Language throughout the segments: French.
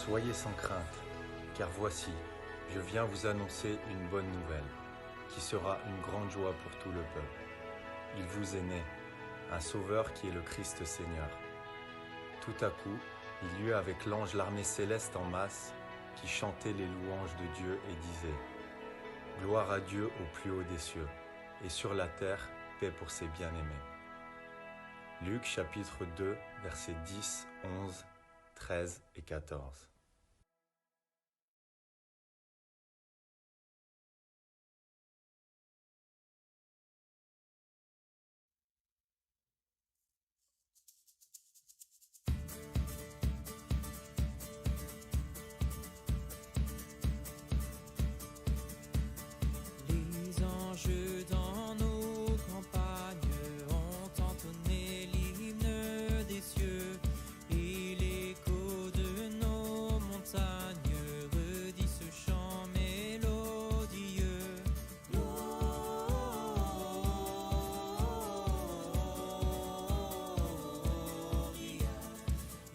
Soyez sans crainte, car voici, je viens vous annoncer une bonne nouvelle, qui sera une grande joie pour tout le peuple. Il vous est né, un sauveur qui est le Christ Seigneur. Tout à coup, il y eut avec l'ange l'armée céleste en masse, qui chantait les louanges de Dieu et disait « Gloire à Dieu au plus haut des cieux, et sur la terre, paix pour ses bien-aimés. » Luc chapitre 2, versets 10, 11, 13 et 14. Les anges dans nos campagnes ont entonné l'hymne des cieux, et l'écho de nos montagnes redit ce chant mélodieux. Gloria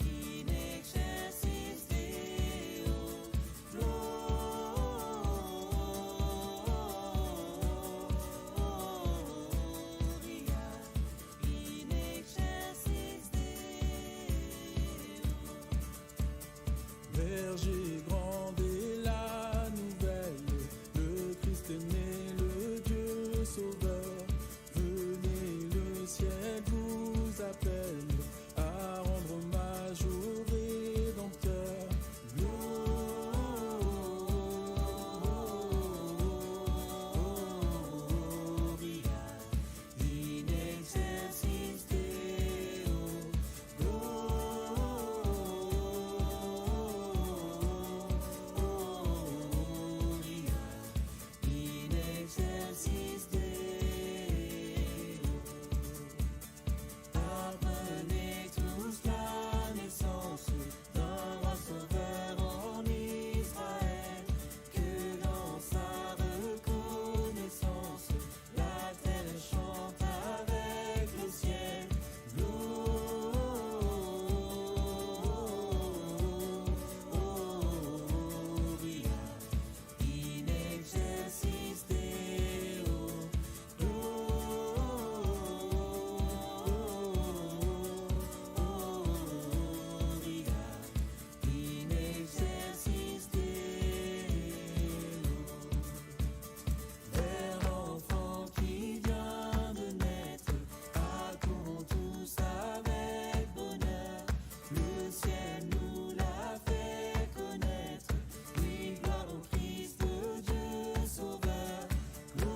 in excelsis Deo, Gloria in excelsis Deo. Berger grand est la nouvelle, le Christ est né, le Dieu sauveur. Venez, le ciel vous appelle à rendre hommage au Rédempteur. Gloria in excelsis Deo, Gloria in excelsis Deo. Apprenez tous la naissance d'un roi sauveur en Israël, que dans sa reconnaissance la terre chante avec le ciel. Gloria in excelsis Deo, Gloria in excelsis Deo. Vers l'enfant qui vient de naître, accourons tous avec bonheur. Le ciel nous l'a fait connaître. Oui, gloire au Christ, Dieu sauveur. Gloria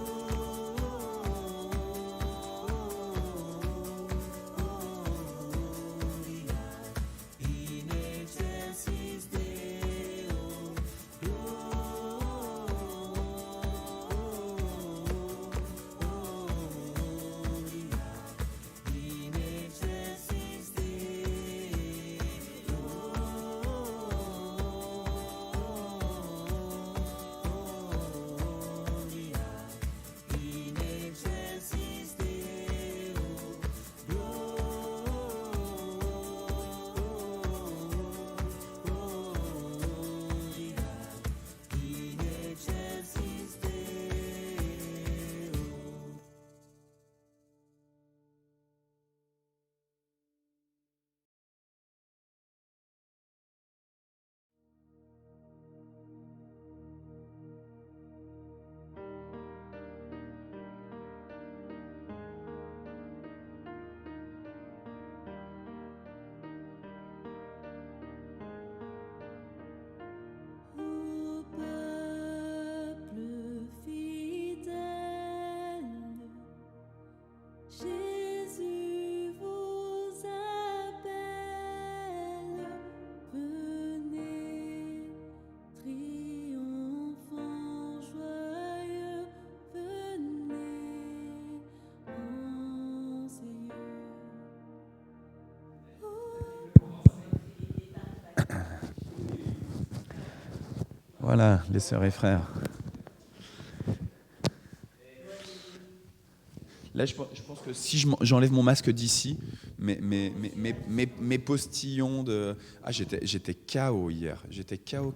in excelsis Deo, Gloria in excelsis Deo, Gloria in excelsis Deo, Gloria in excelsis Deo. Ô peuple fidèle, Jésus vous appelle. Venez, triomphant joyeux, venez en ses Voilà, les sœurs et frères. Là, je pense que si j'enlève mon masque d'ici, mes postillons de... Ah, j'étais KO hier. J'étais KO.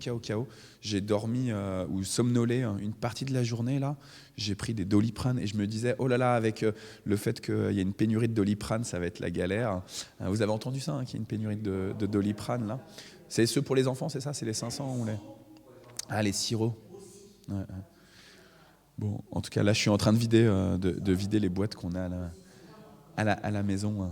J'ai dormi ou somnolé une partie de la journée, là. J'ai pris des Doliprane et je me disais, oh là là, avec le fait qu'il y a une pénurie de Doliprane, ça va être la galère. Vous avez entendu ça, qu'il y a une pénurie de Doliprane, là? C'est ceux pour les enfants, c'est ça? C'est les 500 ou les... Ah, les sirops. Ouais. Bon, en tout cas, là, je suis en train de vider les boîtes qu'on a à la maison.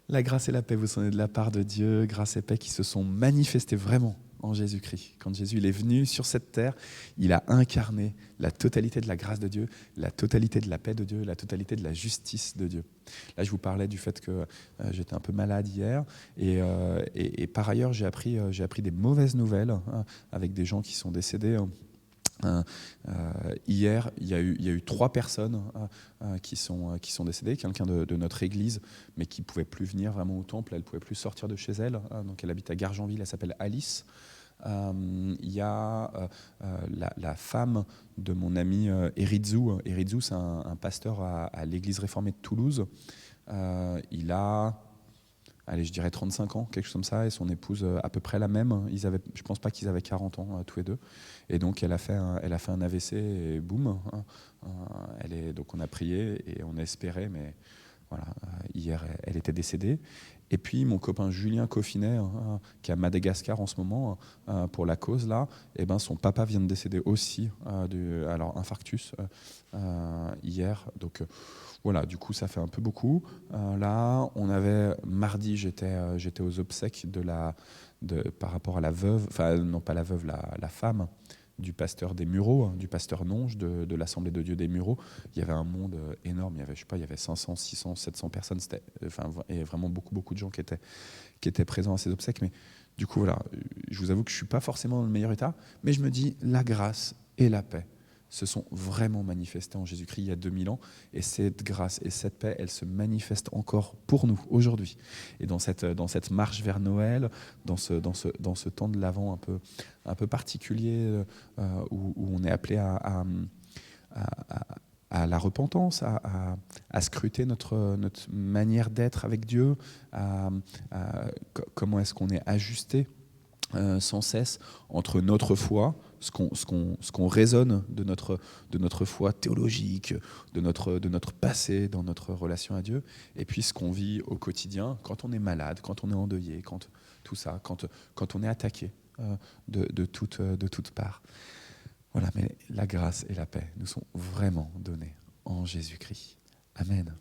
La grâce et la paix vous sont de la part de Dieu, grâce et paix qui se sont manifestées vraiment en Jésus-Christ. Quand Jésus il est venu sur cette terre, il a incarné la totalité de la grâce de Dieu, la totalité de la paix de Dieu, la totalité de la justice de Dieu. Là, je vous parlais du fait que j'étais un peu malade hier et par ailleurs, j'ai appris des mauvaises nouvelles avec des gens qui sont décédés. Hier, il y a eu 3 personnes qui sont décédées. Quelqu'un de notre église, mais qui ne pouvait plus venir vraiment au temple. Elle ne pouvait plus sortir de chez elle. Donc elle habite à Gargenville, elle s'appelle Alice. Il y a la femme de mon ami Erizou. Erizou, c'est un pasteur à l'église réformée de Toulouse. Il a... je dirais 35 ans, quelque chose comme ça, et son épouse à peu près la même. Je ne pense pas qu'ils avaient 40 ans tous les deux. Et donc elle a fait un AVC et boum. Donc on a prié et on a espéré, mais voilà, hier elle était décédée. Et puis mon copain Julien Coffinet, qui est à Madagascar en ce moment pour la cause là, et ben son papa vient de décéder aussi infarctus hier. Donc voilà, du coup, ça fait un peu beaucoup. Là, mardi, j'étais aux obsèques par rapport à la veuve, enfin non pas la veuve, la femme du pasteur des Mureaux, du pasteur Nonge de l'Assemblée de Dieu des Mureaux. Il y avait un monde énorme, il y avait 500, 600, 700 personnes, et vraiment beaucoup de gens qui étaient présents à ces obsèques. Mais du coup, voilà, je vous avoue que je ne suis pas forcément dans le meilleur état, mais je me dis, la grâce et la paix se sont vraiment manifestés en Jésus-Christ il y a 2000 ans. Et cette grâce et cette paix, elle se manifeste encore pour nous aujourd'hui. Et dans cette marche vers Noël, dans ce temps de l'Avent un peu particulier, où on est appelé à la repentance, à scruter notre manière d'être avec Dieu, comment est-ce qu'on est ajusté sans cesse entre notre foi, ce qu'on raisonne de notre foi théologique, de notre passé dans notre relation à Dieu, et puis ce qu'on vit au quotidien quand on est malade, quand on est endeuillé, quand on est attaqué de toutes parts. Voilà, mais la grâce et la paix nous sont vraiment données en Jésus-Christ. Amen.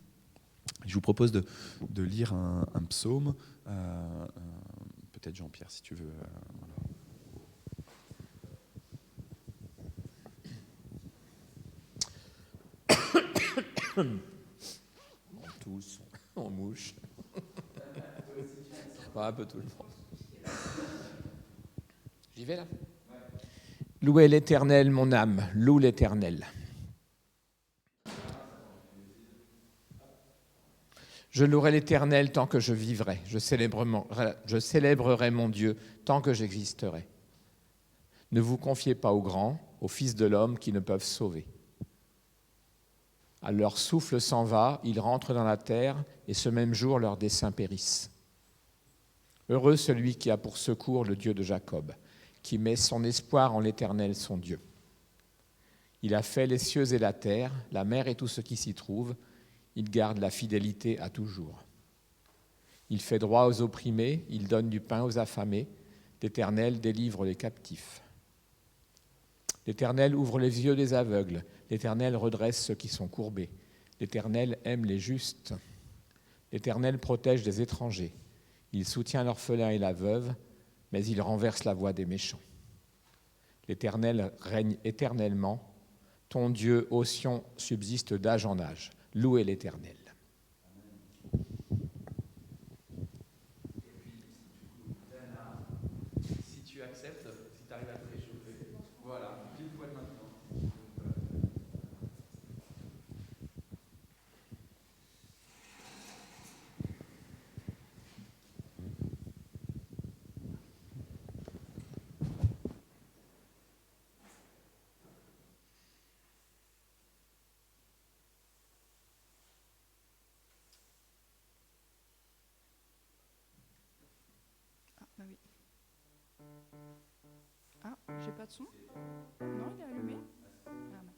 Je vous propose de lire un psaume. Peut-être Jean-Pierre, si tu veux. On tousse, on mouche. Un peu tout le monde. J'y vais là. Louez l'Éternel, mon âme, loue l'Éternel. Je louerai l'Éternel tant que je vivrai. Je célébrerai mon Dieu tant que j'existerai. Ne vous confiez pas aux grands, aux fils de l'homme qui ne peuvent sauver. À leur souffle s'en va, ils rentrent dans la terre, et ce même jour leurs desseins périssent. Heureux celui qui a pour secours le Dieu de Jacob, qui met son espoir en l'Éternel son Dieu. Il a fait les cieux et la terre, la mer et tout ce qui s'y trouve. Il garde la fidélité à toujours. Il fait droit aux opprimés, il donne du pain aux affamés. L'Éternel délivre les captifs. L'Éternel ouvre les yeux des aveugles. L'Éternel redresse ceux qui sont courbés. L'Éternel aime les justes. L'Éternel protège des étrangers. Il soutient l'orphelin et la veuve, mais il renverse la voie des méchants. L'Éternel règne éternellement. Ton Dieu, ô Sion, subsiste d'âge en âge. Louez l'Éternel. Si tu acceptes, si tu arrives à te réchauffer, voilà, pile poil maintenant. Ah, j'ai pas de son. Non, il est allumé. Ah, merci.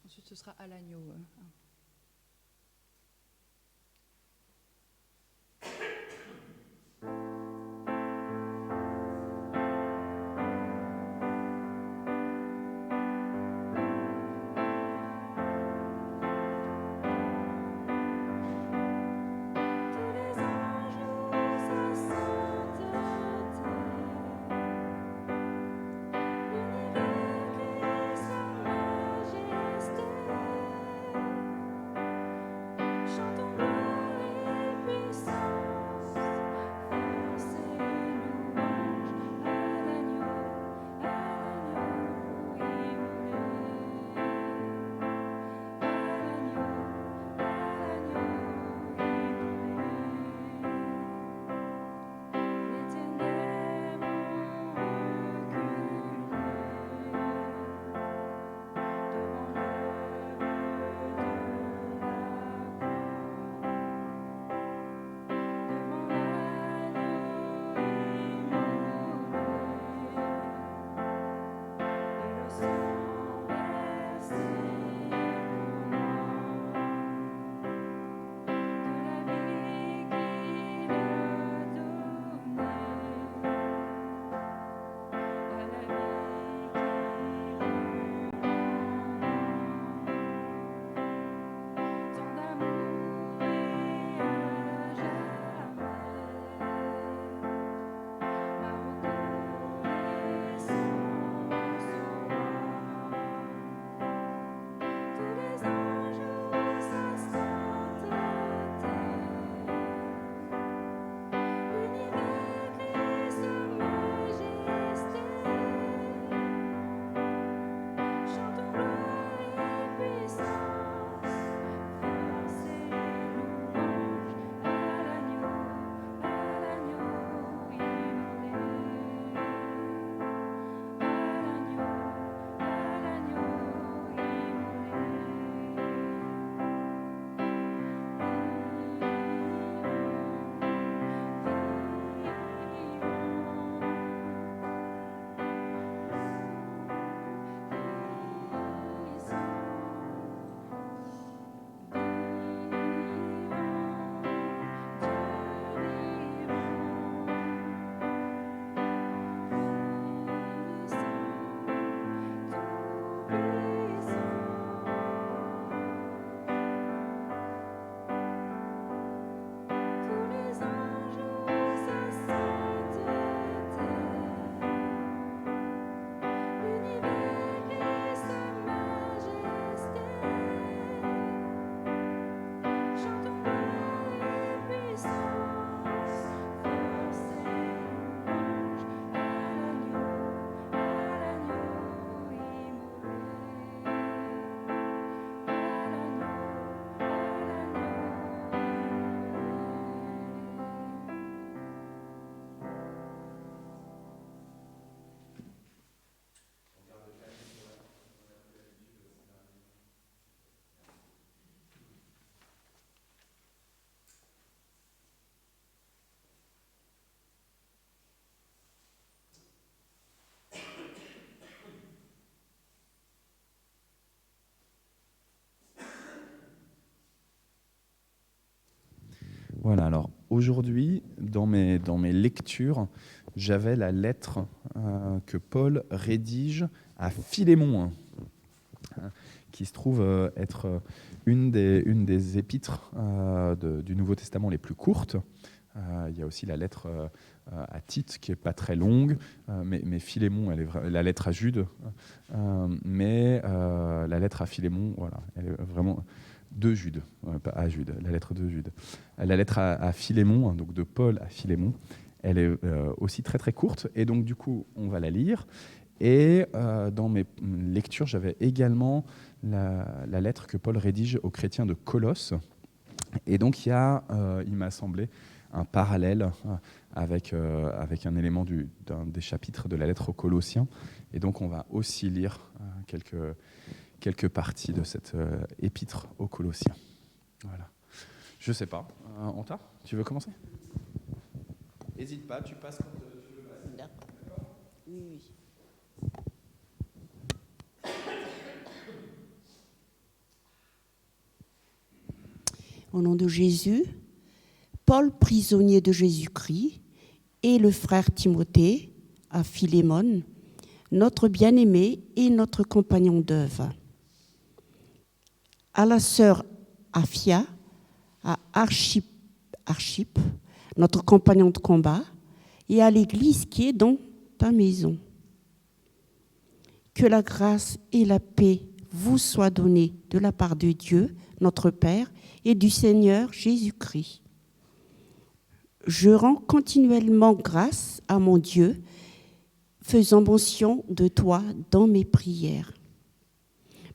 Ensuite, ce sera à l'agneau. L'univers crie sa majesté. Voilà, alors aujourd'hui, dans mes lectures, j'avais la lettre que Paul rédige à Philémon, qui se trouve être une des épîtres du Nouveau Testament les plus courtes. Il y a aussi la lettre à Tite qui n'est pas très longue, mais Philémon, la lettre à Jude, mais la lettre à Philémon, voilà, elle est vraiment de Jude, pas à Jude, la lettre de Jude. La lettre à Philémon, donc de Paul à Philémon, elle est aussi très très courte, et donc du coup on va la lire. Et dans mes lectures, j'avais également la lettre que Paul rédige aux chrétiens de Colosse. Et donc il m'a semblé un parallèle avec un élément d'un des chapitres de la lettre aux Colossiens. Et donc on va aussi lire quelques parties de cette épître aux Colossiens. Voilà. Je sais pas. Anta, tu veux commencer ? N'hésite pas, tu passes quand tu veux passer. D'accord. Oui. Au nom de Jésus, Paul, prisonnier de Jésus-Christ, et le frère Timothée à Philémon, notre bien-aimé et notre compagnon d'œuvre. À la sœur Aphia, à Archippe, notre compagnon de combat, et à l'église qui est dans ta maison. Que la grâce et la paix vous soient données de la part de Dieu, notre Père, et du Seigneur Jésus-Christ. Je rends continuellement grâce à mon Dieu, faisant mention de toi dans mes prières,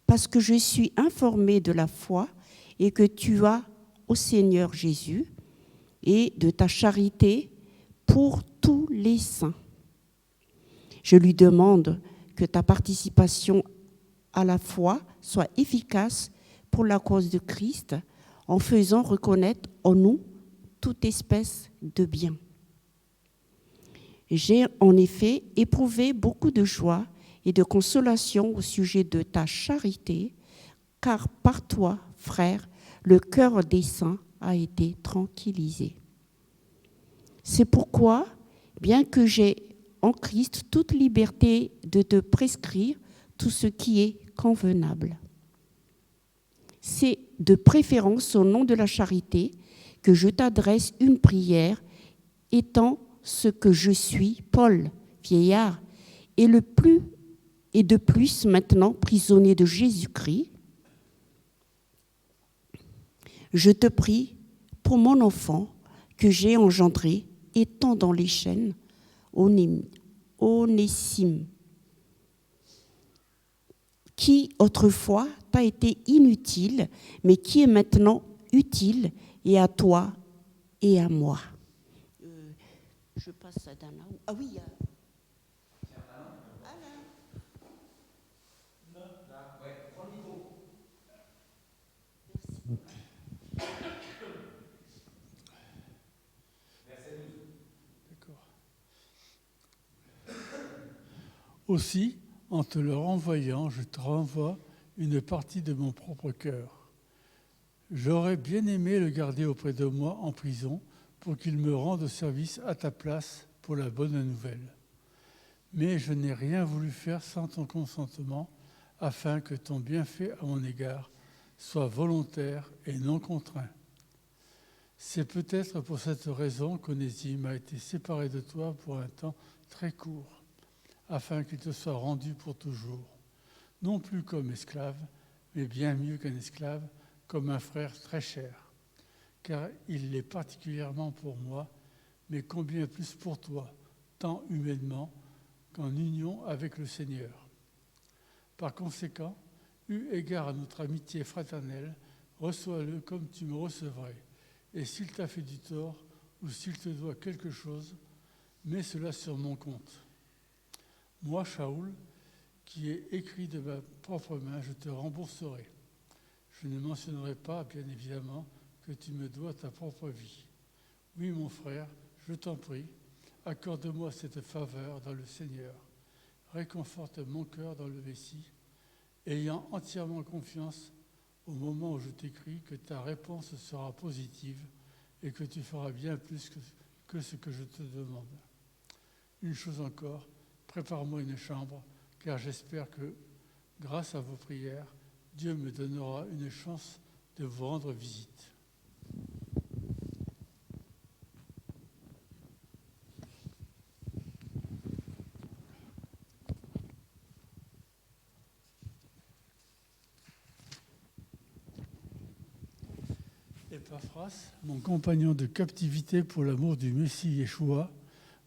parce que je suis informé de la foi et que tu as au Seigneur Jésus et de ta charité pour tous les saints. Je lui demande que ta participation à la foi soit efficace pour la cause de Christ, en faisant reconnaître en nous toute espèce de bien. J'ai en effet éprouvé beaucoup de joie et de consolation au sujet de ta charité, car par toi, frère, le cœur des saints a été tranquillisé. C'est pourquoi, bien que j'ai en Christ toute liberté de te prescrire tout ce qui est convenable, c'est de préférence au nom de la charité que je t'adresse une prière, étant ce que je suis, Paul, vieillard, et de plus maintenant prisonnier de Jésus-Christ. Je te prie pour mon enfant que j'ai engendré, étant dans les chaînes, Onésime, qui autrefois t'a été inutile, mais qui est maintenant utile, et à toi et à moi. Je passe à Dana. Ah oui, Alain. D'accord. Aussi, en te le renvoyant, je te renvoie une partie de mon propre cœur. J'aurais bien aimé le garder auprès de moi en prison pour qu'il me rende service à ta place pour la bonne nouvelle. Mais je n'ai rien voulu faire sans ton consentement, afin que ton bienfait à mon égard soit volontaire et non contraint. C'est peut-être pour cette raison qu'Onésime a été séparé de toi pour un temps très court, afin qu'il te soit rendu pour toujours, non plus comme esclave, mais bien mieux qu'un esclave, comme un frère très cher, car il l'est particulièrement pour moi, mais combien plus pour toi, tant humainement qu'en union avec le Seigneur. Par conséquent, eu égard à notre amitié fraternelle, reçois-le comme tu me recevrais, et s'il t'a fait du tort ou s'il te doit quelque chose, mets cela sur mon compte. Moi, Shaoul, qui ai écrit de ma propre main, je te rembourserai. Je ne mentionnerai pas, bien évidemment, que tu me dois ta propre vie. Oui, mon frère, je t'en prie, accorde-moi cette faveur dans le Seigneur. Réconforte mon cœur dans le Messie, ayant entièrement confiance au moment où je t'écris que ta réponse sera positive, et que tu feras bien plus que ce que je te demande. Une chose encore, prépare-moi une chambre, car j'espère que, grâce à vos prières, Dieu me donnera une chance de vous rendre visite. Épaphras, mon compagnon de captivité pour l'amour du Messie Yeshua,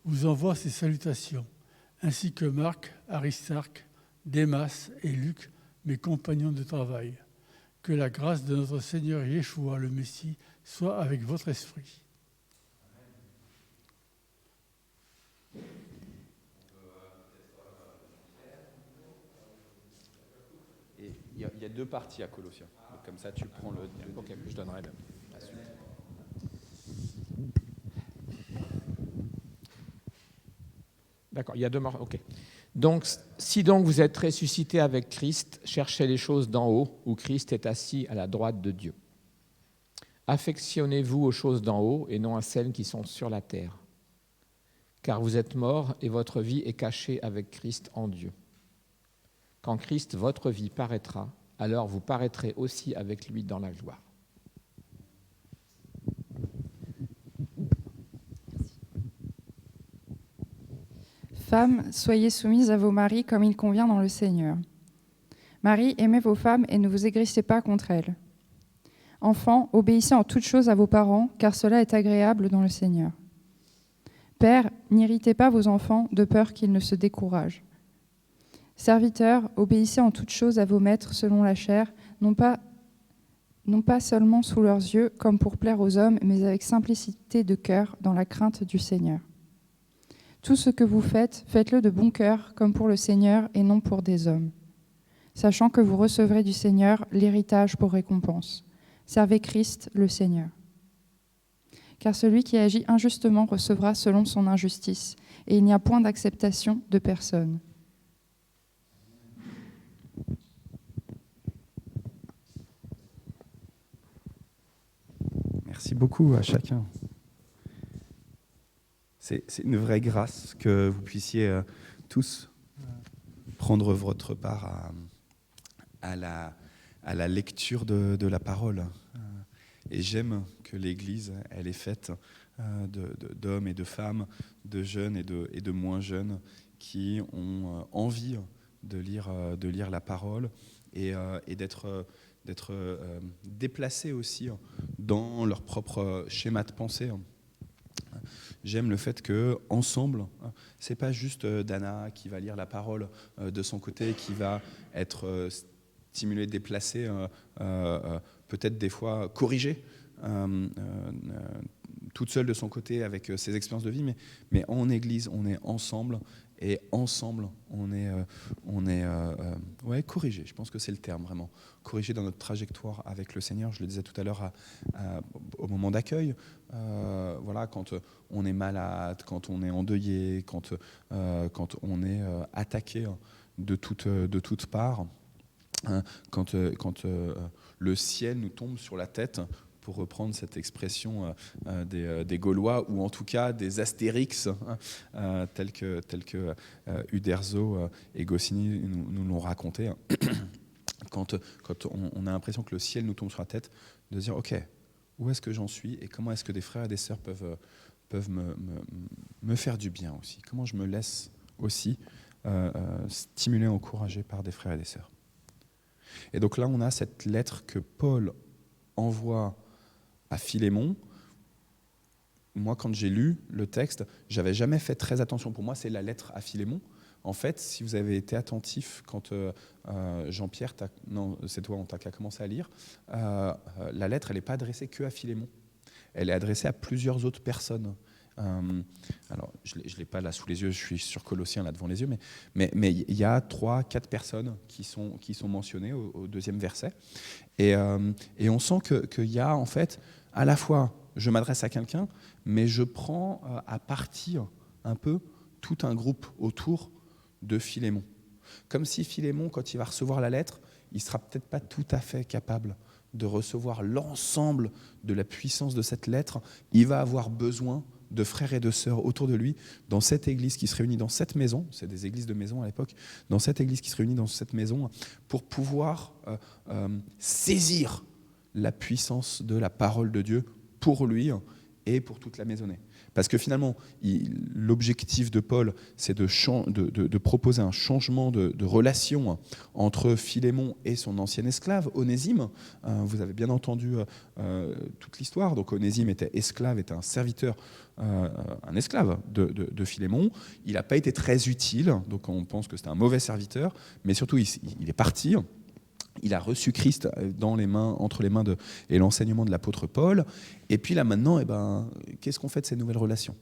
vous envoie ses salutations, ainsi que Marc, Aristarque, Démas et Luc, mes compagnons de travail. Que la grâce de notre Seigneur Yeshua, le Messie, soit avec votre esprit. Et il y a deux parties à Colossiens. Donc, comme ça, tu prends le... Ok, je donnerai la suite. D'accord, il y a deux morts. Ok. Donc, si donc vous êtes ressuscité avec Christ, cherchez les choses d'en haut, où Christ est assis à la droite de Dieu. Affectionnez-vous aux choses d'en haut et non à celles qui sont sur la terre. Car vous êtes morts et votre vie est cachée avec Christ en Dieu. Quand Christ, votre vie, paraîtra, alors vous paraîtrez aussi avec lui dans la gloire. Femmes, soyez soumises à vos maris comme il convient dans le Seigneur. Maris, aimez vos femmes et ne vous aigrissez pas contre elles. Enfants, obéissez en toutes choses à vos parents, car cela est agréable dans le Seigneur. Pères, n'irritez pas vos enfants de peur qu'ils ne se découragent. Serviteurs, obéissez en toutes choses à vos maîtres selon la chair, non pas seulement sous leurs yeux, comme pour plaire aux hommes, mais avec simplicité de cœur, dans la crainte du Seigneur. Tout ce que vous faites, faites-le de bon cœur, comme pour le Seigneur et non pour des hommes, sachant que vous recevrez du Seigneur l'héritage pour récompense. Servez Christ, le Seigneur. Car celui qui agit injustement recevra selon son injustice, et il n'y a point d'acceptation de personne. Merci beaucoup à chacun. C'est une vraie grâce que vous puissiez tous prendre votre part à la lecture de la parole. Et j'aime que l'Église, elle est faite d'hommes et de femmes, de jeunes et de moins jeunes, qui ont envie de lire la parole et d'être déplacés aussi dans leur propre schéma de pensée. J'aime le fait que ensemble, c'est pas juste Dana qui va lire la parole de son côté, qui va être stimulée, déplacée, peut-être des fois corrigée, toute seule de son côté avec ses expériences de vie, mais en Église, on est ensemble. Et ensemble, on est corrigé. Je pense que c'est le terme, vraiment. Corrigé dans notre trajectoire avec le Seigneur. Je le disais tout à l'heure au moment d'accueil. Quand on est malade, quand on est endeuillé, quand on est attaqué de toutes parts, quand le ciel nous tombe sur la tête, pour reprendre cette expression des Gaulois, ou en tout cas des Astérix, tels que Uderzo et Goscinny nous l'ont raconté. Quand on a l'impression que le ciel nous tombe sur la tête, de se dire, ok, où est-ce que j'en suis et comment est-ce que des frères et des sœurs peuvent me faire du bien aussi. Comment je me laisse aussi stimuler, encourager par des frères et des sœurs. Et donc là, on a cette lettre que Paul envoie à Philémon. Moi, quand j'ai lu le texte, j'avais jamais fait très attention. Pour moi, c'est la lettre à Philémon. En fait, si vous avez été attentif quand Jean-Pierre, c'est toi, on t'a commencé à lire, la lettre, elle n'est pas adressée que à Philémon. Elle est adressée à plusieurs autres personnes. Alors, je ne l'ai pas là sous les yeux, je suis sur Colossiens là devant les yeux, mais il y a 3-4 personnes qui sont mentionnées au deuxième verset. Et on sent qu'il y a en fait, à la fois, je m'adresse à quelqu'un, mais je prends à partie un peu tout un groupe autour de Philémon. Comme si Philémon, quand il va recevoir la lettre, il ne sera peut-être pas tout à fait capable de recevoir l'ensemble de la puissance de cette lettre, il va avoir besoin de frères et de sœurs autour de lui, dans cette église qui se réunit dans cette maison, c'est des églises de maison à l'époque, dans cette église qui se réunit dans cette maison, pour pouvoir saisir la puissance de la parole de Dieu pour lui et pour toute la maisonnée. Parce que finalement, l'objectif de Paul, c'est de proposer un changement de relation entre Philémon et son ancien esclave, Onésime. Vous avez bien entendu toute l'histoire. Donc Onésime était esclave, était un serviteur, un esclave de Philémon. Il n'a pas été très utile, donc on pense que c'était un mauvais serviteur, mais surtout il est parti. Il a reçu Christ entre les mains et l'enseignement de l'apôtre Paul. Et puis là maintenant, qu'est-ce qu'on fait de ces nouvelles relations ?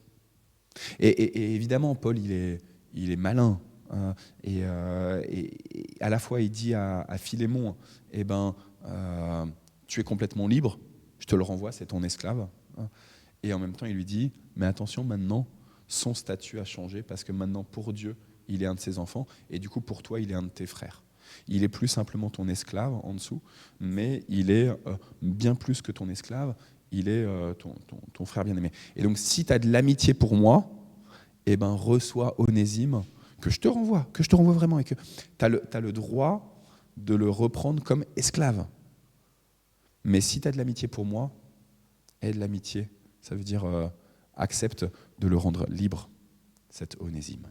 Et évidemment, Paul, il est malin. Et à la fois, il dit à Philémon, tu es complètement libre, je te le renvoie, c'est ton esclave. Et en même temps, il lui dit, mais attention, maintenant, son statut a changé parce que maintenant, pour Dieu, il est un de ses enfants. Et du coup, pour toi, il est un de tes frères. Il est plus simplement ton esclave en dessous, mais il est bien plus que ton esclave, il est ton frère bien-aimé. Et donc, si tu as de l'amitié pour moi, reçois Onésime, que je te renvoie vraiment, et que tu as le droit de le reprendre comme esclave. Mais si tu as de l'amitié pour moi, aie de l'amitié, ça veut dire accepte de le rendre libre, cet Onésime.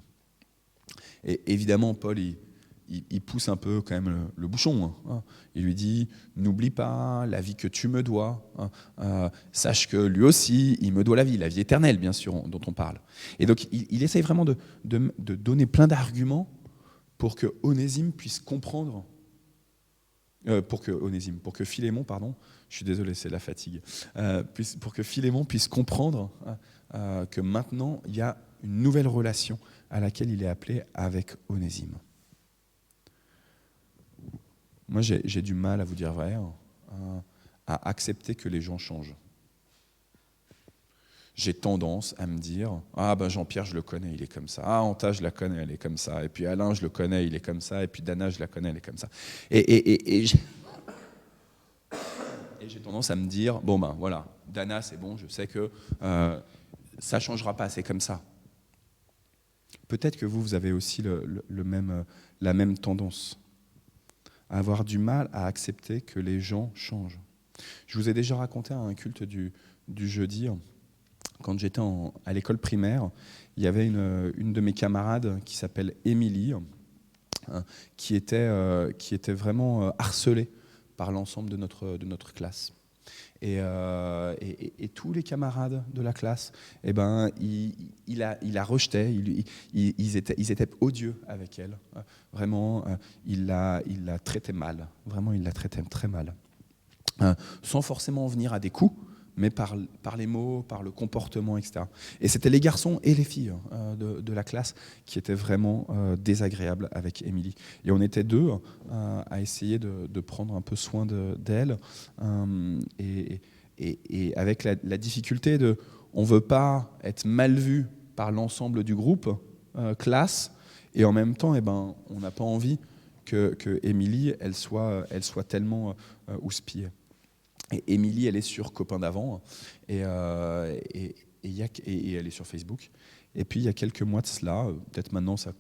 Et évidemment, Paul, il pousse un peu quand même le bouchon. Il lui dit, n'oublie pas la vie que tu me dois. Sache que lui aussi, il me doit la vie éternelle, bien sûr, dont on parle. Et donc, il essaye vraiment de donner plein d'arguments pour que Onésime puisse comprendre, pour que Philémon, pardon, je suis désolé, c'est la fatigue, pour que Philémon puisse comprendre que maintenant, il y a une nouvelle relation à laquelle il est appelé avec Onésime. Moi, j'ai du mal, à vous dire vrai, à accepter que les gens changent. J'ai tendance à me dire, Jean-Pierre, je le connais, il est comme ça. Anta, je la connais, elle est comme ça. Et puis Alain, je le connais, il est comme ça. Et puis Dana, je la connais, elle est comme ça. Et j'ai tendance à me dire, voilà, Dana, c'est bon, je sais que ça ne changera pas, c'est comme ça. Peut-être que vous avez aussi la même tendance à avoir du mal à accepter que les gens changent. Je vous ai déjà raconté un culte du jeudi, quand j'étais à l'école primaire, il y avait une de mes camarades qui s'appelle Émilie, qui était vraiment harcelée par l'ensemble de notre classe. Et tous les camarades de la classe, il la rejetait, ils étaient odieux avec elle. Vraiment, il la traitait mal. Vraiment, il la traitait très mal. Sans forcément en venir à des coups, mais par les mots, par le comportement, etc. Et c'était les garçons et les filles de la classe qui étaient vraiment désagréables avec Émilie. Et on était deux à essayer de prendre un peu soin d'elle. Et avec la difficulté on ne veut pas être mal vu par l'ensemble du groupe, classe, et en même temps, on n'a pas envie que Émilie, elle soit tellement houspillée. Et Émilie, elle est sur Copain d'avant, et elle est sur Facebook. Et puis, il y a quelques mois de cela, peut-être maintenant, ça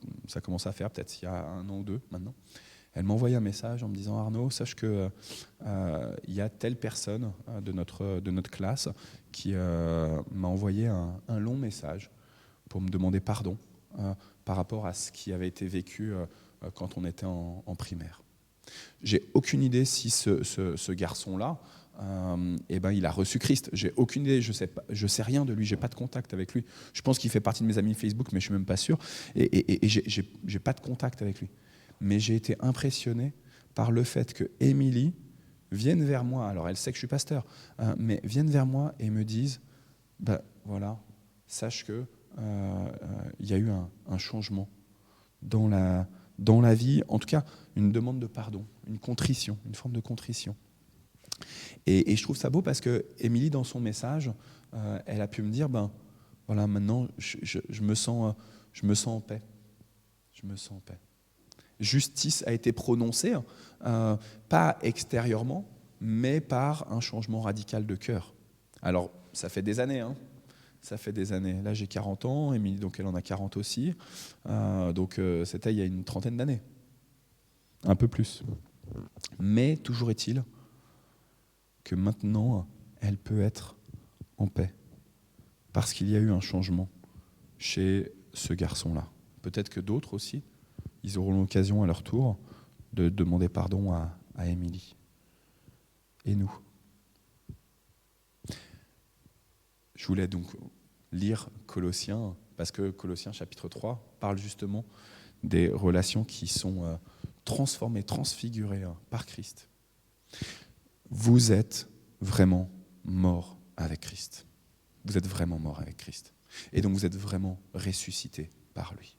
commence à faire, peut-être il y a 1 an ou 2 maintenant, elle m'a envoyé un message en me disant « Arnaud, sache que il y a telle personne de notre classe qui m'a envoyé un long message pour me demander pardon par rapport à ce qui avait été vécu quand on était en primaire. » J'ai aucune idée si ce garçon-là, il a reçu Christ. J'ai aucune idée, je sais rien de lui, j'ai pas de contact avec lui. Je pense qu'il fait partie de mes amis Facebook, mais je suis même pas sûr. Et j'ai pas de contact avec lui. Mais j'ai été impressionné par le fait que Émilie vienne vers moi. Alors elle sait que je suis pasteur, mais vienne vers moi et me dise, voilà, sache que il y a eu un changement dans la vie, en tout cas une demande de pardon, une contrition, une forme de contrition. Et je trouve ça beau parce que Émilie, dans son message, elle a pu me dire, voilà, maintenant je me sens en paix. Je me sens en paix. Justice a été prononcée, pas extérieurement, mais par un changement radical de cœur. Alors, ça fait des années, hein. Ça fait des années. Là, j'ai 40 ans, Émilie, donc elle en a 40 aussi. C'était il y a une trentaine d'années. Un peu plus. Mais toujours est-il que maintenant, elle peut être en paix. Parce qu'il y a eu un changement chez ce garçon-là. Peut-être que d'autres aussi, ils auront l'occasion à leur tour de demander pardon à Émilie. Et nous. Je voulais donc lire Colossiens, parce que Colossiens chapitre 3 parle justement des relations qui sont transformées, transfigurées par Christ. Vous êtes vraiment morts avec Christ. Vous êtes vraiment morts avec Christ. Et donc vous êtes vraiment ressuscités par lui.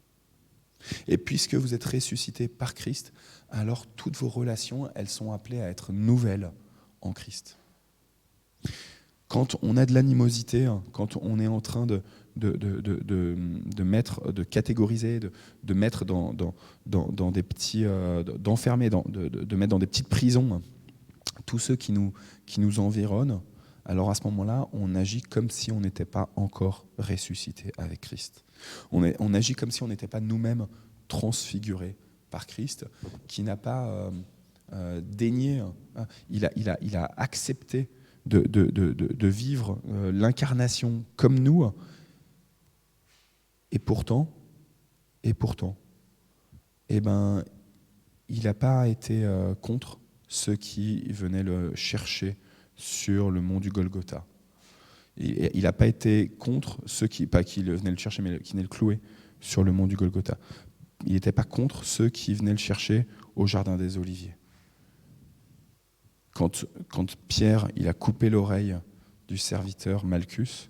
Et puisque vous êtes ressuscités par Christ, alors toutes vos relations, elles sont appelées à être nouvelles en Christ. Quand on a de l'animosité, quand on est en train de mettre, de catégoriser, de mettre dans des petits, d'enfermer, de mettre dans des petites prisons tous ceux qui nous environnent, alors à ce moment-là, on agit comme si on n'était pas encore ressuscité avec Christ. On agit comme si on n'était pas nous-mêmes transfigurés par Christ, qui n'a pas daigné, il a accepté de vivre l'incarnation comme nous, et pourtant, il n'a pas été contre ceux qui venaient le chercher sur le mont du Golgotha. Il n'a pas été contre ceux qui, pas qui venaient le chercher, mais qui venaient le clouer sur le mont du Golgotha. Il n'était pas contre ceux qui venaient le chercher au jardin des Oliviers. Quand Pierre il a coupé l'oreille du serviteur Malchus,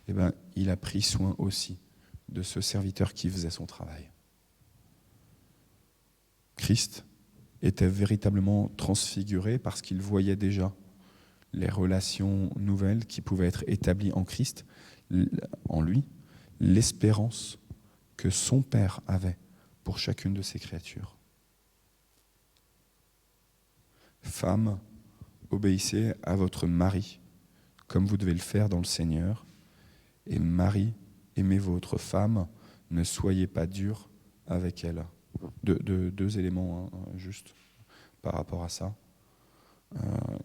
il a pris soin aussi de ce serviteur qui faisait son travail. Christ était véritablement transfiguré parce qu'il voyait déjà les relations nouvelles qui pouvaient être établies en Christ, en lui, l'espérance que son Père avait pour chacune de ses créatures. Femmes, obéissez à votre mari, comme vous devez le faire dans le Seigneur. Et mari, aimez votre femme, ne soyez pas durs avec elle. Deux éléments, juste par rapport à ça.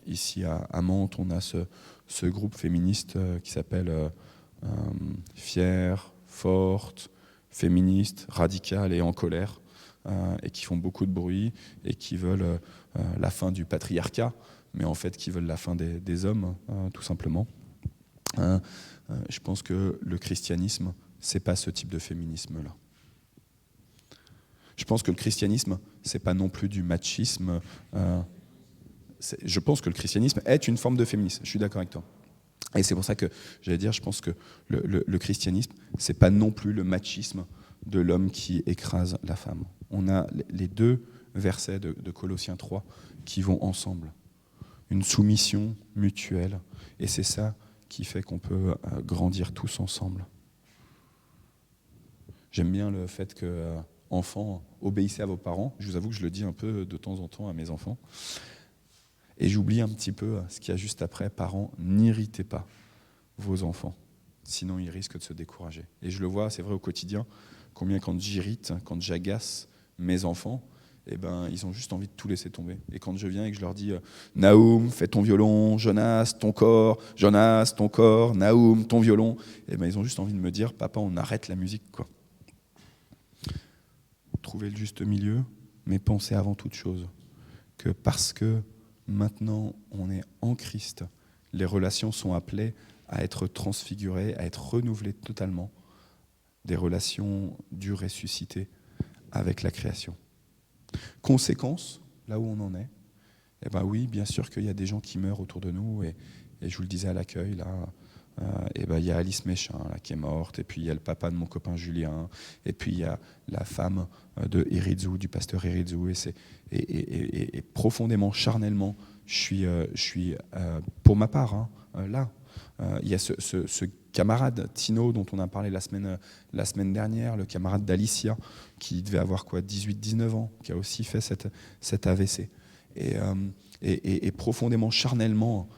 Ici à Mantes, on a ce groupe féministe qui s'appelle Fière, Forte, Féministe, Radicale et En Colère, et qui font beaucoup de bruit et qui veulent la fin du patriarcat, mais en fait qui veulent la fin des hommes, tout simplement. Je pense que le christianisme, c'est pas ce type de féminisme-là. Je pense que le christianisme, c'est pas non plus du machisme. Je pense que le christianisme est une forme de féminisme. Je suis d'accord avec toi. Et c'est pour ça que j'allais dire, je pense que le christianisme, c'est pas non plus le machisme de l'homme qui écrase la femme. On a les deux versets de Colossiens 3 qui vont ensemble. Une soumission mutuelle. Et c'est ça qui fait qu'on peut grandir tous ensemble. J'aime bien le fait que, enfants, obéissez à vos parents. Je vous avoue que je le dis un peu de temps en temps à mes enfants. Et j'oublie un petit peu ce qu'il y a juste après. Parents, n'irritez pas vos enfants, sinon ils risquent de se décourager. Et je le vois, c'est vrai au quotidien, combien quand j'irrite, quand j'agace mes enfants, ils ont juste envie de tout laisser tomber. Et quand je viens et que je leur dis « Naoum, fais ton violon, Jonas, ton corps, Naoum, ton violon », ils ont juste envie de me dire « Papa, on arrête la musique, quoi ». Trouvez le juste milieu, mais pensez avant toute chose que parce que maintenant on est en Christ, les relations sont appelées à être transfigurées, à être renouvelées totalement, des relations du ressuscité avec la création. Conséquence, là où on en est, oui, bien sûr qu'il y a des gens qui meurent autour de nous, et je vous le disais à l'accueil, là, il y a Alice Méchin là, qui est morte, et puis il y a le papa de mon copain Julien, et puis il y a la femme de Irizou, du pasteur Irizou, et profondément, charnellement, je suis pour ma part, là. Il y a ce camarade Tino dont on a parlé la semaine dernière, le camarade d'Alicia, qui devait avoir 18-19 ans, qui a aussi fait cet AVC. et profondément, charnellement,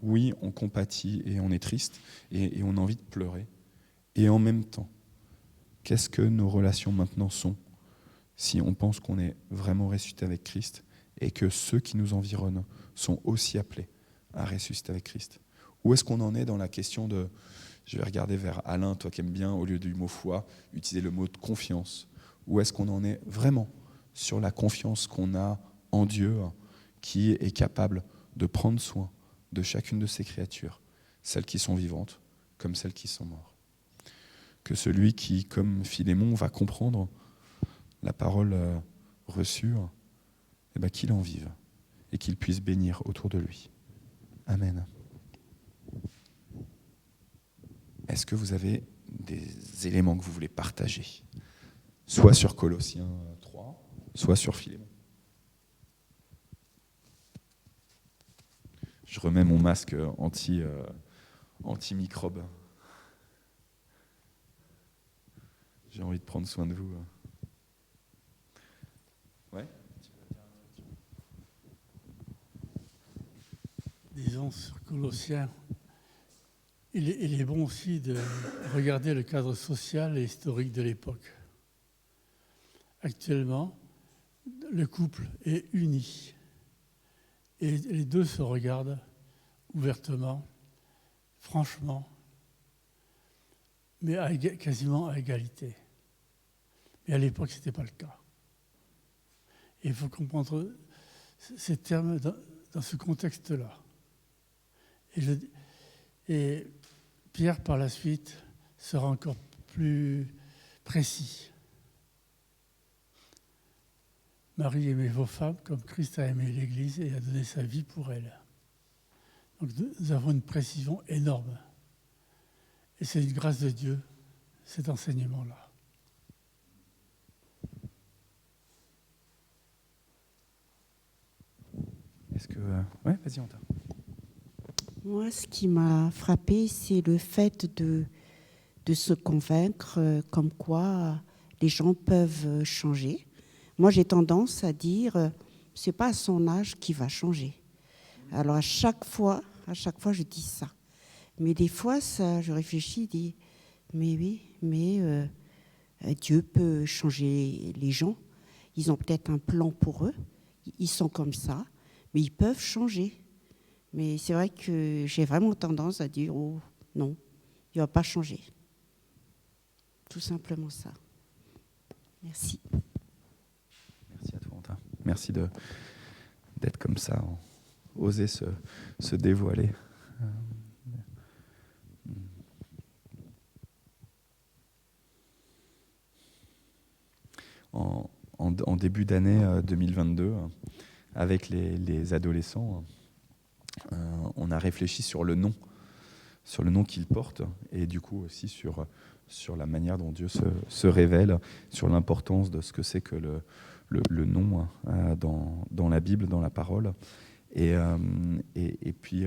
oui, on compatit et on est triste et on a envie de pleurer. Et en même temps, qu'est-ce que nos relations maintenant sont si on pense qu'on est vraiment ressuscité avec Christ et que ceux qui nous environnent sont aussi appelés à ressusciter avec Christ? Où est-ce qu'on en est dans la question de, je vais regarder vers Alain, toi qui aimes bien, au lieu du mot foi, utiliser le mot de confiance. Où est-ce qu'on en est vraiment sur la confiance qu'on a en Dieu qui est capable de prendre soin de chacune de ses créatures, celles qui sont vivantes comme celles qui sont mortes. Que celui qui, comme Philémon, va comprendre la parole reçue, qu'il en vive et qu'il puisse bénir autour de lui. Amen. Est-ce que vous avez des éléments que vous voulez partager, soit sur Colossiens 3, soit sur Philémon? Je remets mon masque anti-microbe. J'ai envie de prendre soin de vous. Ouais. Disons sur Colossiens, il est bon aussi de regarder le cadre social et historique de l'époque. Actuellement, le couple est uni et les deux se regardent ouvertement, franchement, mais quasiment à égalité. Mais à l'époque, ce n'était pas le cas. Et il faut comprendre ces termes dans ce contexte-là. Et Pierre, par la suite, sera encore plus précis. Marie, aimez vos femmes comme Christ a aimé l'Église et a donné sa vie pour elle. Donc nous avons une précision énorme. Et c'est une grâce de Dieu, cet enseignement-là. Est-ce que... Ouais, vas-y, Anta. Moi, ce qui m'a frappé, c'est le fait de se convaincre comme quoi les gens peuvent changer. Moi, j'ai tendance à dire, c'est pas à son âge qu'il va changer. Alors à chaque fois, je dis ça. Mais des fois, je réfléchis, je dis, mais oui, mais Dieu peut changer les gens. Ils ont peut-être un plan pour eux. Ils sont comme ça, mais ils peuvent changer. Mais c'est vrai que j'ai vraiment tendance à dire, oh non, il ne va pas changer. Tout simplement ça. Merci. Merci à toi, Anta. Merci d'être comme ça, oser se dévoiler. En début d'année 2022, avec les adolescents, on a réfléchi sur le nom qu'ils portent, et du coup aussi sur la manière dont Dieu se révèle, sur l'importance de ce que c'est que le nom dans la Bible, dans la parole. Et puis,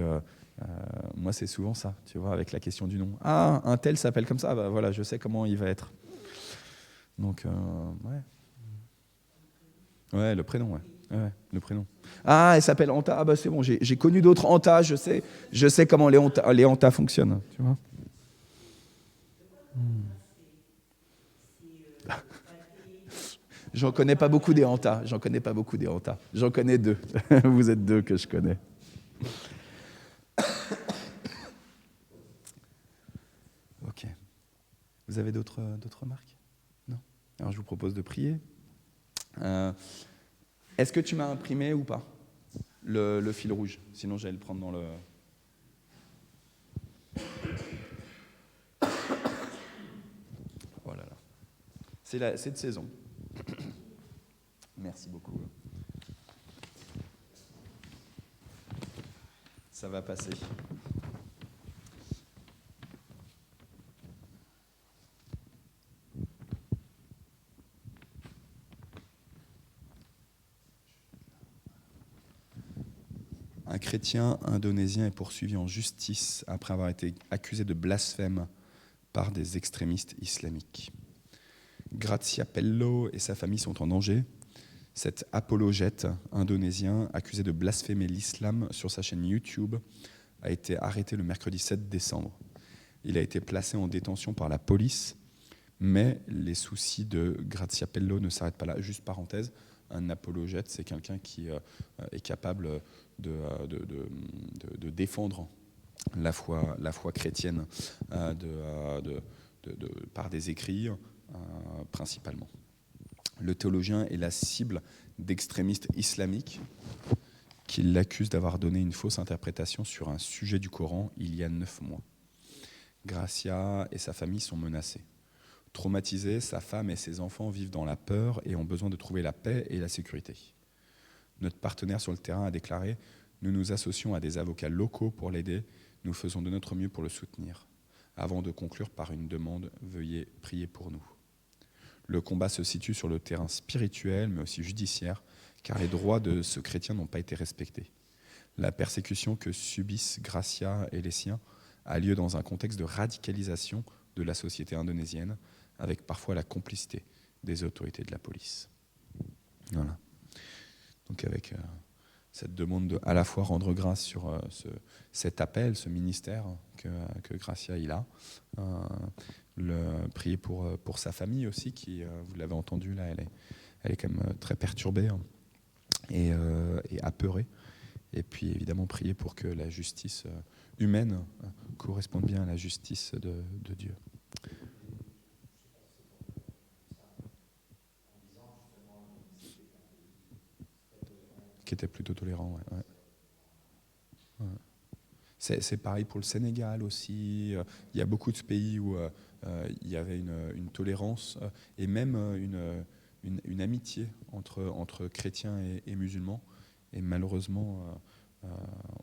moi, c'est souvent ça, tu vois, avec la question du nom. Ah, un tel s'appelle comme ça, bah voilà, je sais comment il va être. Donc, ouais. Ouais, le prénom, ouais. Ouais, le prénom. Ah, elle s'appelle Anta. Ah bah c'est bon, j'ai connu d'autres Anta, je sais comment les Anta fonctionnent, tu vois. J'en connais pas beaucoup des Anta. J'en connais 2. Vous êtes 2 que je connais. Ok. Vous avez d'autres remarques? Non? Alors je vous propose de prier. Est-ce que tu m'as imprimé ou pas le fil rouge? Sinon, j'allais le prendre dans le... Oh là là. C'est de saison. Merci beaucoup. Ça va passer. Un chrétien indonésien est poursuivi en justice après avoir été accusé de blasphème par des extrémistes islamiques. Grazia Pello et sa famille sont en danger. Cet apologète indonésien accusé de blasphémer l'islam sur sa chaîne YouTube a été arrêté le mercredi 7 décembre. Il a été placé en détention par la police, mais les soucis de Grazia Pello ne s'arrêtent pas là. Juste parenthèse, un apologète, c'est quelqu'un qui est capable de défendre la foi chrétienne par des écrits, principalement. Le théologien est la cible d'extrémistes islamiques qui l'accusent d'avoir donné une fausse interprétation sur un sujet du Coran il y a 9 mois. Grazia et sa famille sont menacés. Traumatisés, sa femme et ses enfants vivent dans la peur et ont besoin de trouver la paix et la sécurité. Notre partenaire sur le terrain a déclaré « Nous nous associons à des avocats locaux pour l'aider, nous faisons de notre mieux pour le soutenir. » Avant de conclure par une demande, veuillez prier pour nous. Le combat se situe sur le terrain spirituel, mais aussi judiciaire, car les droits de ce chrétien n'ont pas été respectés. La persécution que subissent Grazia et les siens a lieu dans un contexte de radicalisation de la société indonésienne, avec parfois la complicité des autorités de la police. Voilà. Donc avec cette demande de à la fois rendre grâce sur cet appel, ce ministère que Grazia il a, prier pour sa famille aussi, qui, vous l'avez entendu là, elle est quand même très perturbée et apeurée. Et puis évidemment prier pour que la justice humaine corresponde bien à la justice de Dieu. Qui était plutôt tolérant, ouais. C'est pareil pour le Sénégal aussi. Il y a beaucoup de pays où il y avait une tolérance et même une amitié entre chrétiens et musulmans. Et malheureusement,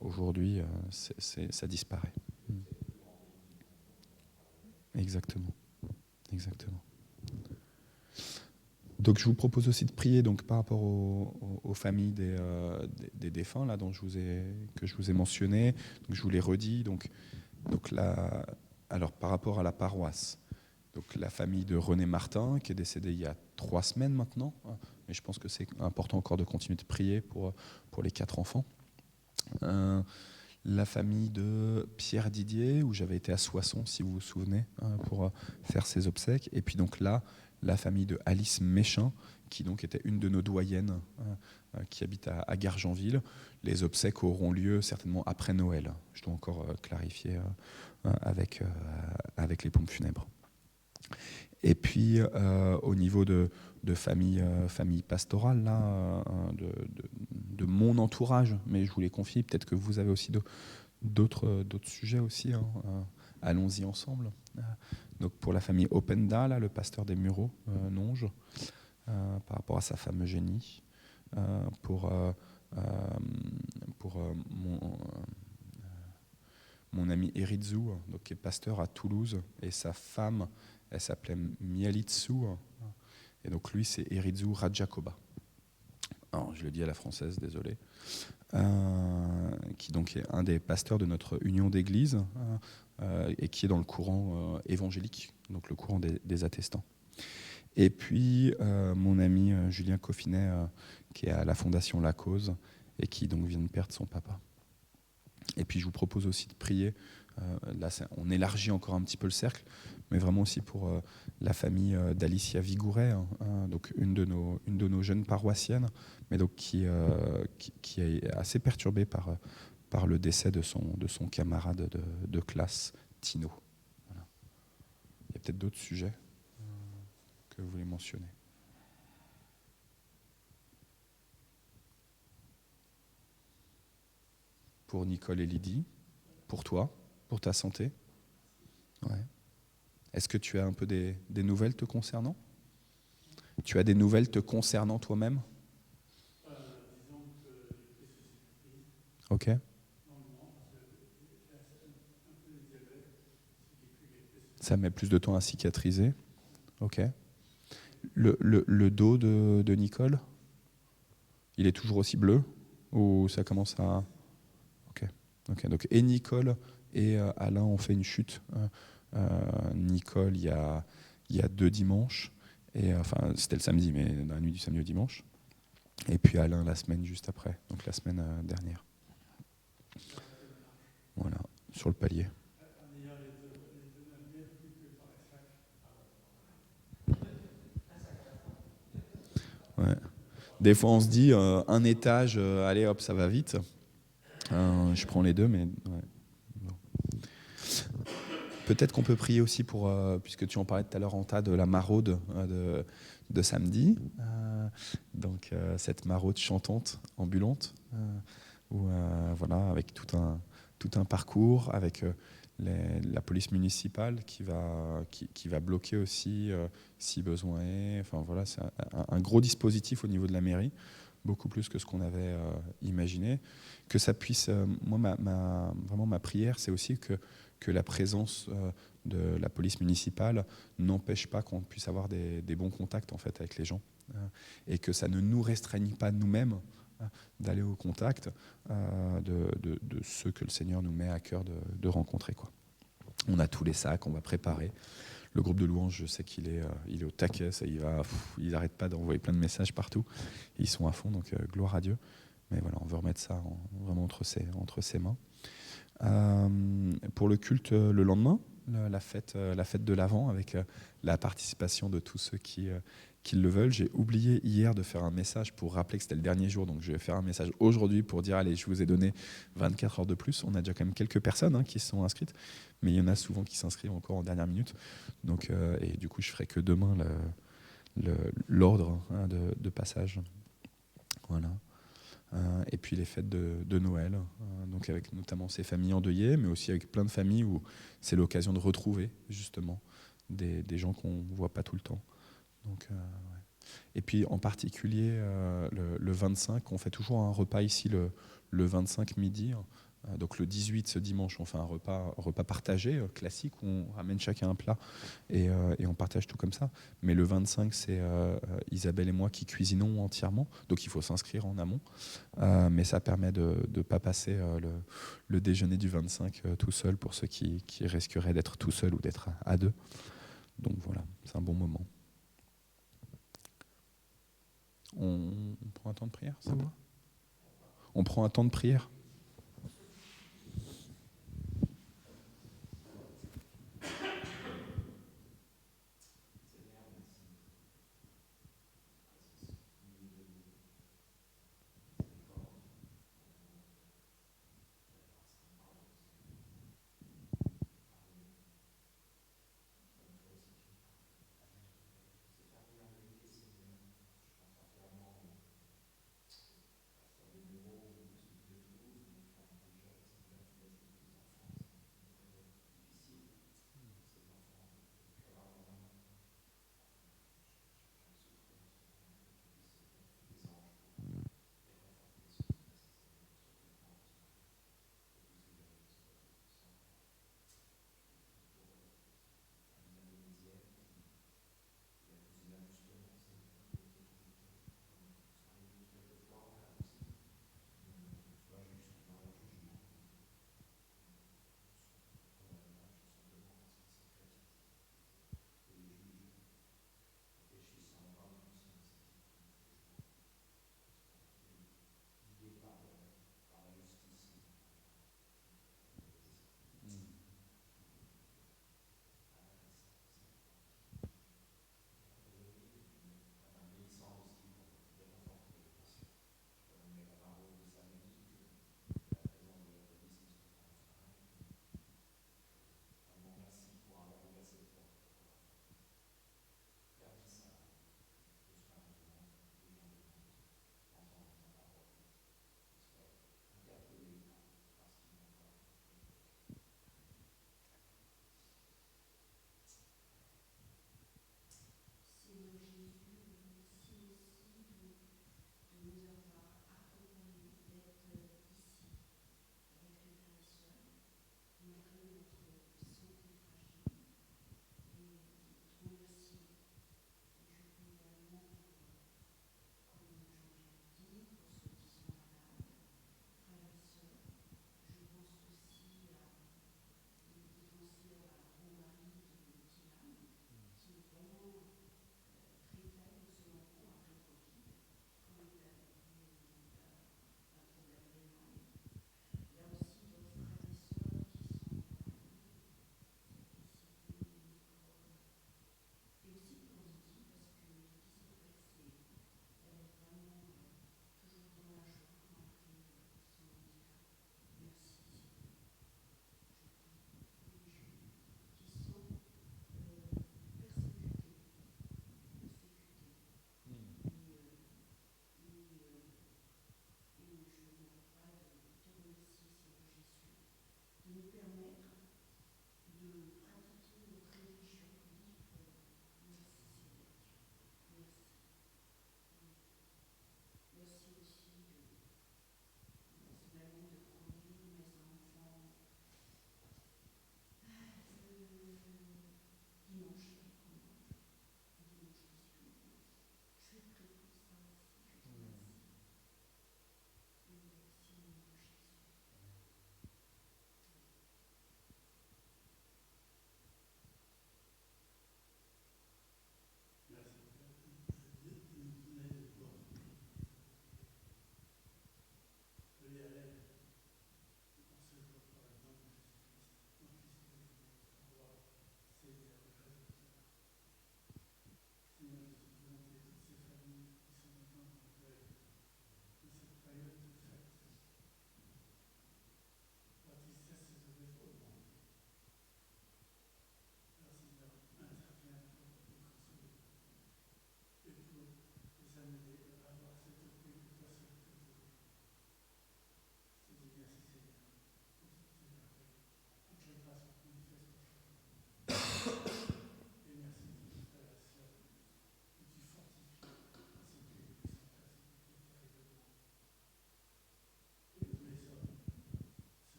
aujourd'hui, ça disparaît. Exactement. Donc je vous propose aussi de prier donc, par rapport aux familles des défunts là, que je vous ai mentionné. Donc, je vous les redis. Donc là, alors, par rapport à la paroisse, donc, la famille de René Martin, qui est décédé il y a 3 semaines maintenant, mais je pense que c'est important encore de continuer de prier pour les 4 enfants. La famille de Pierre Didier, où j'avais été à Soissons, si vous vous souvenez, pour faire ses obsèques. Et puis donc là, la famille de Alice Méchin, qui donc était une de nos doyennes, qui habite à Gargenville. Les obsèques auront lieu certainement après Noël. Je dois encore clarifier avec les pompes funèbres. Et puis au niveau de famille pastorale, là, de mon entourage, mais je vous les confie, peut-être que vous avez aussi d'autres sujets aussi, allons-y ensemble. Donc pour la famille Openda, là, le pasteur des Mureaux, Nonge, par rapport à sa femme Eugénie, pour mon ami Erizu, donc, qui est pasteur à Toulouse, et sa femme, elle s'appelait Mialitsu, et donc lui c'est Erizu Rajakoba. Alors, je le dis à la française, désolé. Qui donc est un des pasteurs de notre union d'église et qui est dans le courant évangélique, donc le courant des attestants. Et puis mon ami Julien Coffinet, qui est à la Fondation La Cause et qui donc vient de perdre son papa. Et puis je vous propose aussi de prier, là on élargit encore un petit peu le cercle, mais vraiment aussi pour la famille d'Alicia Vigouret, donc une de nos jeunes paroissiennes, mais donc qui est assez perturbée par le décès de son camarade de classe, Tino. Voilà. Il y a peut-être d'autres sujets que vous voulez mentionner. Pour Nicole et Lydie, pour toi, pour ta santé. Ouais. Est-ce que tu as un peu des nouvelles te concernant ? Tu as des nouvelles te concernant toi-même ? Ok. Ça met plus de temps à cicatriser. Ok. Le dos de Nicole, il est toujours aussi bleu ou ça commence à... Ok. Donc et Nicole et Alain ont fait une chute. Nicole, il y a 2 dimanches, et enfin c'était le samedi, mais dans la nuit du samedi au dimanche. Et puis Alain la semaine juste après, donc la semaine dernière. Voilà, sur le palier. Ouais. Des fois, on se dit un étage, allez hop, ça va vite. Je prends les deux, mais ouais. Bon. Peut-être qu'on peut prier aussi pour, puisque tu en parlais tout à l'heure, Anta, de la maraude de samedi. Donc cette maraude chantante, ambulante, où, voilà, avec tout un parcours, avec la police municipale qui va bloquer aussi si besoin est. Enfin voilà, c'est un gros dispositif au niveau de la mairie, beaucoup plus que ce qu'on avait imaginé. Que ça puisse, moi, vraiment ma prière, c'est aussi que la présence de la police municipale n'empêche pas qu'on puisse avoir des bons contacts en fait avec les gens, et que ça ne nous restreigne pas nous-mêmes d'aller au contact de ceux que le Seigneur nous met à cœur de rencontrer, quoi. On a tous les sacs, on va préparer. Le groupe de louanges, je sais qu'il est au taquet, ça, ils n'arrêtent pas d'envoyer plein de messages partout. Ils sont à fond, donc gloire à Dieu. Mais voilà, on veut remettre ça vraiment entre ses mains. Pour le culte le lendemain, la fête de l'Avent, avec la participation de tous ceux qui le veulent. J'ai oublié hier de faire un message pour rappeler que c'était le dernier jour, donc je vais faire un message aujourd'hui pour dire, allez, je vous ai donné 24 heures de plus. On a déjà quand même quelques personnes qui se sont inscrites, mais il y en a souvent qui s'inscrivent encore en dernière minute. Donc, et du coup, je ferai que demain l'ordre de passage. Voilà. Et puis les fêtes de Noël, donc avec notamment ces familles endeuillées, mais aussi avec plein de familles où c'est l'occasion de retrouver justement des gens qu'on ne voit pas tout le temps. Donc, ouais. Et puis en particulier le 25, on fait toujours un repas ici le 25 midi. Donc le 18, ce dimanche, on fait un repas partagé, classique, où on ramène chacun un plat et on partage tout comme ça. Mais le 25, c'est Isabelle et moi qui cuisinons entièrement, donc il faut s'inscrire en amont. Mais ça permet de ne pas passer le déjeuner du 25 tout seul pour ceux qui risqueraient d'être tout seuls ou d'être à deux. Donc voilà, c'est un bon moment. On prend un temps de prière, ça va ? On prend un temps de prière.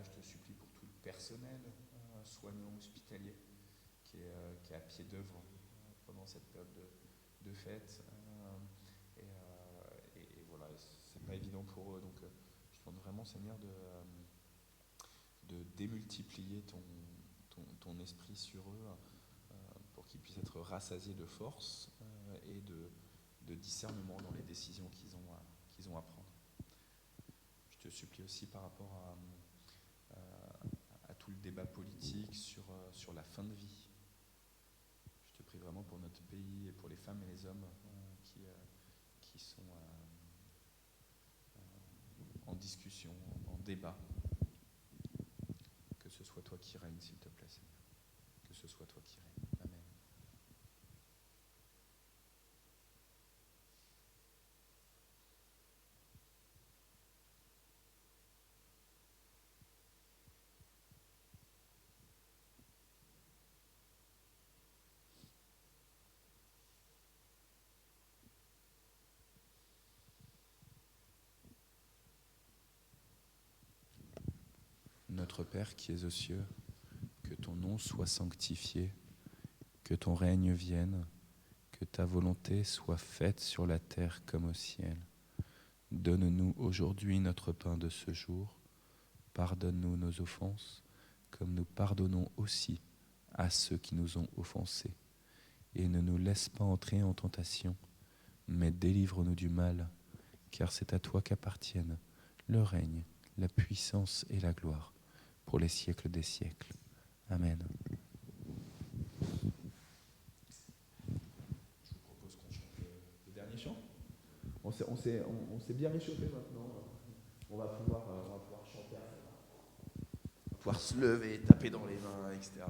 je te supplie pour tout le personnel soignant hospitalier qui est à pied d'œuvre pendant cette période de fête. Et voilà, c'est pas évident pour eux. Donc je demande vraiment, Seigneur, de démultiplier ton esprit sur eux pour qu'ils puissent être rassasiés de force et de discernement dans les décisions qu'ils ont à prendre. Je te supplie aussi par rapport à tout le débat politique sur la fin de vie. Je te prie vraiment pour notre pays et pour les femmes et les hommes qui sont en discussion, en débat. Que ce soit toi qui règnes, s'il te plaît, Seigneur. Que ce soit toi qui règnes. Amen. Notre Père qui es aux cieux, que ton nom soit sanctifié, que ton règne vienne, que ta volonté soit faite sur la terre comme au ciel. Donne-nous aujourd'hui notre pain de ce jour. Pardonne-nous nos offenses, comme nous pardonnons aussi à ceux qui nous ont offensés. Et ne nous laisse pas entrer en tentation, mais délivre-nous du mal, car c'est à toi qu'appartiennent le règne, la puissance et la gloire, pour les siècles des siècles. Amen. Je vous propose qu'on chante le dernier chant. On s'est bien réchauffé maintenant. On va pouvoir chanter, on va pouvoir se lever, taper dans les mains, etc.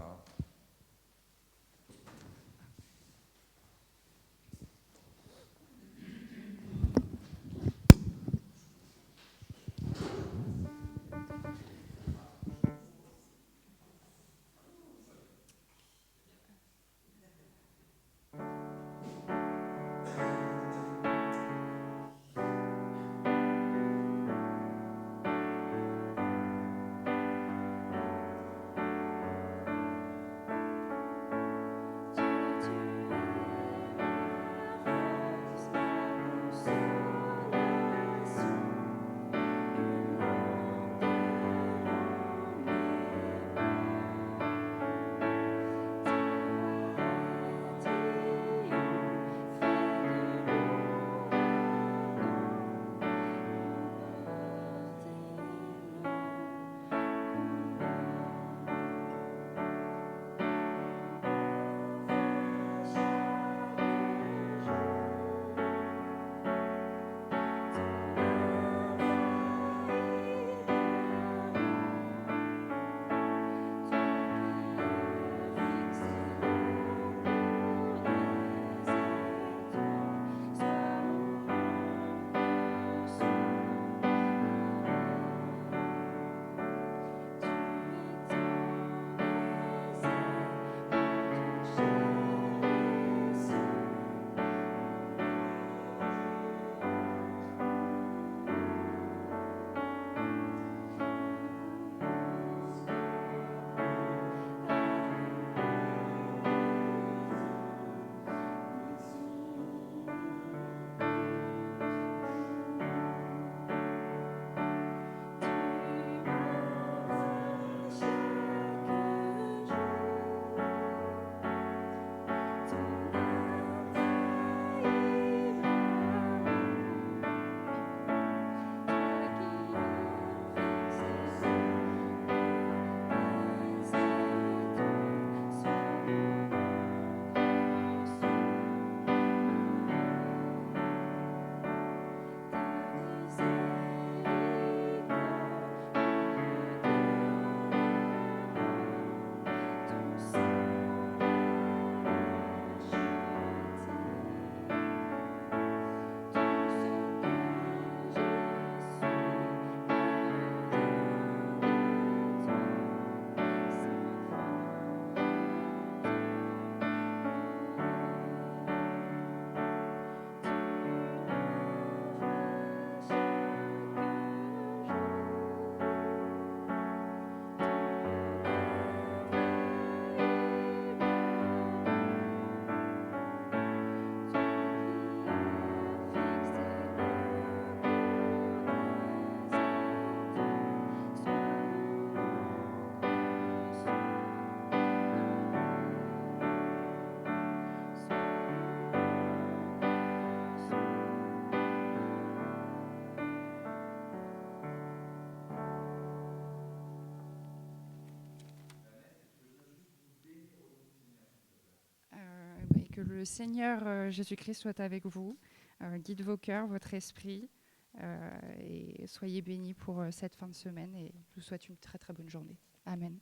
Que le Seigneur Jésus-Christ soit avec vous, guide vos cœurs, votre esprit, et soyez bénis pour cette fin de semaine. Et je vous souhaite une très très bonne journée. Amen.